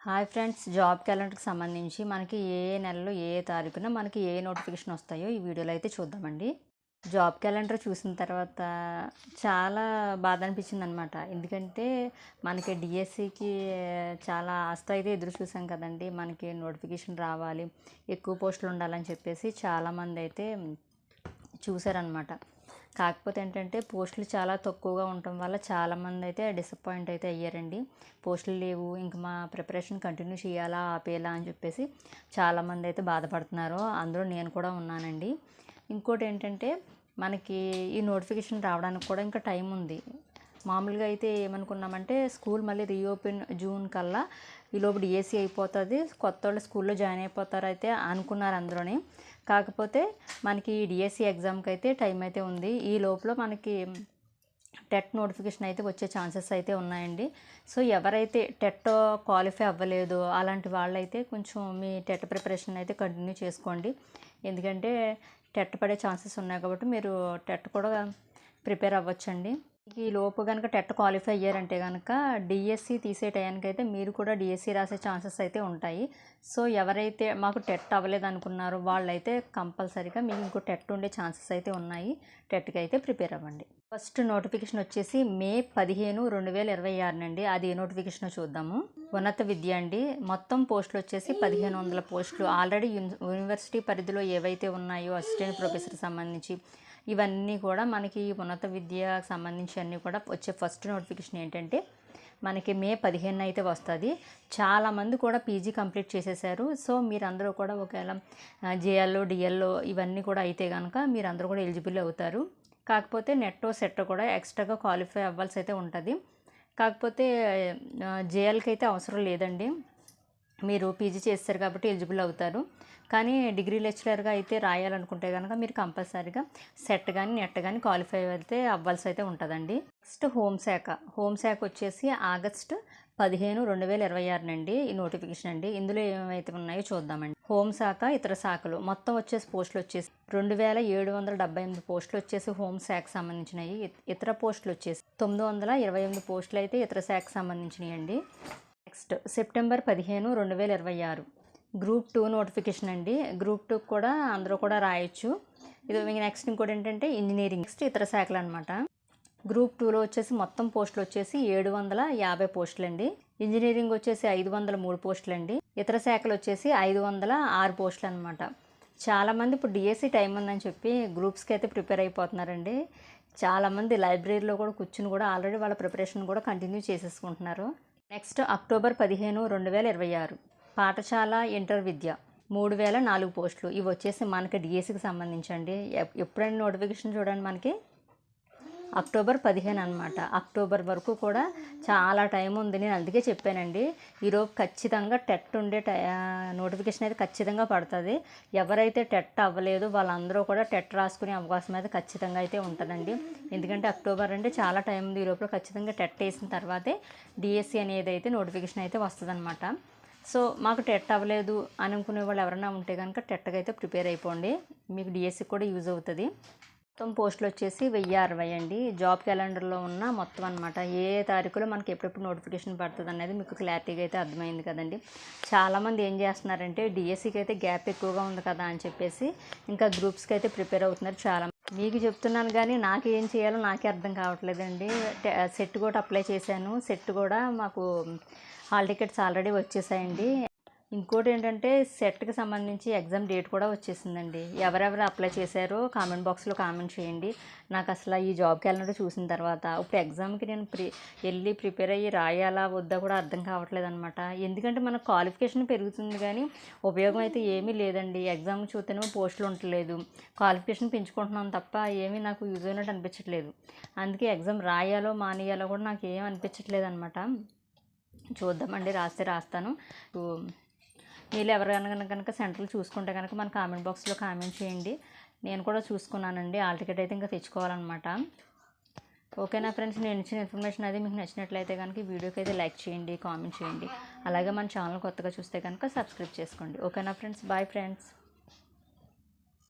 Hi friends, job క్యాలెండర్కి సంబంధించి మనకి ఏ నెలలో ఏ తారీఖున మనకి ఏ నోటిఫికేషన్ వస్తాయో ఈ వీడియోలో అయితే చూద్దామండి. జాబ్ క్యాలెండర్ చూసిన తర్వాత చాలా బాధ అనిపించింది అనమాట. ఎందుకంటే మనకి డిఎస్సికి చాలా ఆస్తి అయితే ఎదురు చూసాం కదండి. మనకి నోటిఫికేషన్ రావాలి, ఎక్కువ పోస్టులు ఉండాలని చెప్పేసి చాలామంది అయితే చూసారనమాట. కాకపోతే ఏంటంటే పోస్టులు చాలా తక్కువగా ఉండటం వల్ల చాలామంది అయితే డిసప్పాయింట్ అయితే అయ్యారండి. పోస్టులు లేవు, ఇంక మా ప్రిపరేషన్ కంటిన్యూ చేయాలా ఆపేయాలా అని చెప్పేసి చాలామంది అయితే బాధపడుతున్నారు. అందులో నేను కూడా ఉన్నానండి. ఇంకోటి ఏంటంటే మనకి ఈ నోటిఫికేషన్ రావడానికి కూడా ఇంకా టైం ఉంది. మామూలుగా అయితే ఏమనుకున్నామంటే స్కూల్ మళ్ళీ రీఓపెన్ జూన్ కల్లా ఈలోపు డిఎస్సి అయిపోతుంది, కొత్త వాళ్ళు స్కూల్లో జాయిన్ అయిపోతారు అయితే అనుకున్నారు అందరూని. కాకపోతే మనకి డిఎస్సి ఎగ్జామ్కి అయితే టైం అయితే ఉంది. ఈ లోపల మనకి టెట్ నోటిఫికేషన్ అయితే వచ్చే ఛాన్సెస్ అయితే ఉన్నాయండి. సో ఎవరైతే టెట్ క్వాలిఫై అవ్వలేదో అలాంటి వాళ్ళైతే కొంచెం మీ టెట్ ప్రిపరేషన్ అయితే కంటిన్యూ చేసుకోండి. ఎందుకంటే టెట్ పడే ఛాన్సెస్ ఉన్నాయి కాబట్టి మీరు టెట్ కూడా ప్రిపేర్ అవ్వచ్చండి. ఈ లోపు కనుక టెట్ క్వాలిఫై అయ్యారంటే కనుక డిఎస్సి తీసే టయానికైతే మీరు కూడా డిఎస్సి రాసే ఛాన్సెస్ అయితే ఉంటాయి. సో ఎవరైతే మాకు టెట్ అవ్వలేదు అనుకున్నారో వాళ్ళైతే కంపల్సరీగా మీకు ఇంకో టెట్ ఉండే ఛాన్సెస్ అయితే ఉన్నాయి. టెట్కి అయితే ప్రిపేర్ అవ్వండి. ఫస్ట్ నోటిఫికేషన్ వచ్చేసి మే 15, 2026 అండి. అది ఏ నోటిఫికేషన్ చూద్దాము. ఉన్నత విద్య అండి. మొత్తం పోస్టులు వచ్చేసి 1500 పోస్టులు. ఆల్రెడీ యూనివర్సిటీ పరిధిలో ఏవైతే ఉన్నాయో అసిస్టెంట్ ప్రొఫెసర్ సంబంధించి ఇవన్నీ కూడా మనకి ఉన్నత విద్యకు సంబంధించి అన్నీ కూడా వచ్చే ఫస్ట్ నోటిఫికేషన్ ఏంటంటే మనకి మే 15 అయితే వస్తుంది. చాలామంది కూడా పీజీ కంప్లీట్ చేసేసారు. సో మీరందరూ కూడా ఒకవేళ జేఎల్లో డిఎల్లో ఇవన్నీ కూడా అయితే కనుక మీరందరూ కూడా ఎలిజిబుల్ అవుతారు. కాకపోతే నెట్టో సెట్టో కూడా ఎక్స్ట్రాగా క్వాలిఫై అవ్వాల్సి అయితే ఉంటుంది. కాకపోతే జేఎల్కి అయితే అవసరం లేదండి, మీరు పీజీ చేస్తారు కాబట్టి ఎలిజిబుల్ అవుతారు. కానీ డిగ్రీ లెక్చరర్గా అయితే రాయాలనుకుంటే కనుక మీరు కంపల్సరీగా సెట్ కానీ నెట్ కానీ క్వాలిఫై అయితే అవ్వాల్సి అయితే ఉంటుందండి. నెక్స్ట్ హోంశాఖ వచ్చేసి ఆగస్టు 15, 2026 అండి ఈ నోటిఫికేషన్ అండి. ఇందులో ఏమైతే ఉన్నాయో చూద్దామండి. హోంశాఖ ఇతర శాఖలు మొత్తం వచ్చేసి పోస్టులు వచ్చేసి 2778 పోస్టులు వచ్చేసి హోంశాఖకు సంబంధించినవి. ఇతర పోస్టులు వచ్చేసి 928 పోస్టులు అయితే ఇతర శాఖకు సంబంధించినవి అండి. నెక్స్ట్ సెప్టెంబర్ 15, 2026 గ్రూప్ 2 నోటిఫికేషన్ అండి. గ్రూప్ 2 కూడా అందరూ కూడా రాయొచ్చు. ఇది నెక్స్ట్ ఇంకోటి ఏంటంటే ఇంజనీరింగ్. నెక్స్ట్ ఇతర శాఖలు అనమాట. గ్రూప్ 2లో వచ్చేసి మొత్తం పోస్టులు వచ్చేసి 750 పోస్టులు అండి. ఇంజనీరింగ్ వచ్చేసి 503 పోస్టులు అండి. ఇతర శాఖలు వచ్చేసి 506 పోస్టులు అనమాట. చాలామంది ఇప్పుడు డిఎస్సి టైం ఉందని చెప్పి గ్రూప్స్కి అయితే ప్రిపేర్ అయిపోతున్నారండి. చాలామంది లైబ్రరీలో కూడా కూర్చుని కూడా ఆల్రెడీ వాళ్ళ ప్రిపరేషన్ కూడా కంటిన్యూ చేసేసుకుంటున్నారు. నెక్స్ట్ అక్టోబర్ 15, 2026 పాఠశాల ఇంటర్ విద్య 3004 పోస్టులు. ఇవి వచ్చేసి మనకి డిఎస్సికి సంబంధించండి. ఎప్పుడైనా నోటిఫికేషన్ చూడండి, మనకి అక్టోబర్ 15 అనమాట. అక్టోబర్ వరకు కూడా చాలా టైం ఉంది. నేను అందుకే చెప్పానండి, ఈరోజు ఖచ్చితంగా టెట్ ఉండే నోటిఫికేషన్ అయితే ఖచ్చితంగా పడుతుంది. ఎవరైతే టెట్ అవ్వలేదో వాళ్ళందరూ కూడా టెట్ రాసుకునే అవకాశం అయితే ఖచ్చితంగా అయితే ఉంటుందండి. ఎందుకంటే అక్టోబర్ అంటే చాలా టైం ఉంది. ఈ లోపల ఖచ్చితంగా టెట్ వేసిన తర్వాతే డిఎస్సి అనేది అయితే నోటిఫికేషన్ అయితే వస్తుంది అనమాట. సో మాకు టెట్ అవ్వలేదు అనుకునే వాళ్ళు ఎవరైనా ఉంటే కనుక టెట్కి అయితే ప్రిపేర్ అయిపోండి, మీకు డిఎస్సి కూడా యూజ్ అవుతుంది. మొత్తం పోస్టులు వచ్చేసి 1060 అండి. జాబ్ క్యాలెండర్లో ఉన్న మొత్తం అనమాట. ఏ తారీఖులో మనకి ఎప్పుడెప్పుడు నోటిఫికేషన్ పడుతుంది అనేది మీకు క్లారిటీగా అయితే అర్థమైంది కదండి. చాలామంది ఏం చేస్తున్నారంటే డిఎస్సికి అయితే గ్యాప్ ఎక్కువగా ఉంది కదా అని చెప్పేసి ఇంకా గ్రూప్స్కి అయితే ప్రిపేర్ అవుతున్నారు. చాలా మీకు చెప్తున్నాను కానీ నాకు ఏం చేయాలో నాకే అర్థం కావట్లేదండి. సెట్ కూడా అప్లై చేశాను. సెట్ కూడా మాకు హాల్ టికెట్స్ ఆల్రెడీ వచ్చేసాయండి. ఇంకోటి ఏంటంటే సెట్కి సంబంధించి ఎగ్జామ్ డేట్ కూడా వచ్చేసిందండి. ఎవరెవరు అప్లై చేశారో కామెంట్ బాక్స్లో కామెంట్ చేయండి. నాకు అసలు ఈ జాబ్ క్యాలెండర్ చూసిన తర్వాత ఇప్పుడు ఎగ్జామ్కి నేను వెళ్ళి ప్రిపేర్ అయ్యి రాయాలా వద్దా కూడా అర్థం కావట్లేదు అనమాట. ఎందుకంటే మన క్వాలిఫికేషన్ పెరుగుతుంది కానీ ఉపయోగం అయితే ఏమీ లేదండి. ఎగ్జామ్ చూస్తేనేమో పోస్టులు ఉండట్లేదు, క్వాలిఫికేషన్ పెంచుకుంటున్నాను తప్ప ఏమీ నాకు యూజ్ అయినట్టు అనిపించట్లేదు. అందుకే ఎగ్జామ్ రాయాలో మానేయాలో కూడా నాకు ఏం అనిపించట్లేదు అనమాట. చూద్దామండి, రాస్తే రాస్తాను. మీరు ఎవరైనా కనుక సెంటర్లు చూసుకుంటే కనుక మన కామెంట్ బాక్స్లో కామెంట్ చేయండి. నేను కూడా చూసుకున్నానండి. ఆల్ టికెట్ అయితే ఇంకా తెచ్చుకోవాలన్నమాట. ఓకేనా ఫ్రెండ్స్, నేను ఇచ్చిన ఇన్ఫర్మేషన్ అది మీకు నచ్చినట్లయితే కనుక ఈ వీడియోకి అయితే లైక్ చేయండి, కామెంట్ చేయండి. అలాగే మన ఛానల్ కొత్తగా చూస్తే కనుక సబ్స్క్రైబ్ చేసుకోండి. ఓకేనా ఫ్రెండ్స్, బాయ్ ఫ్రెండ్స్.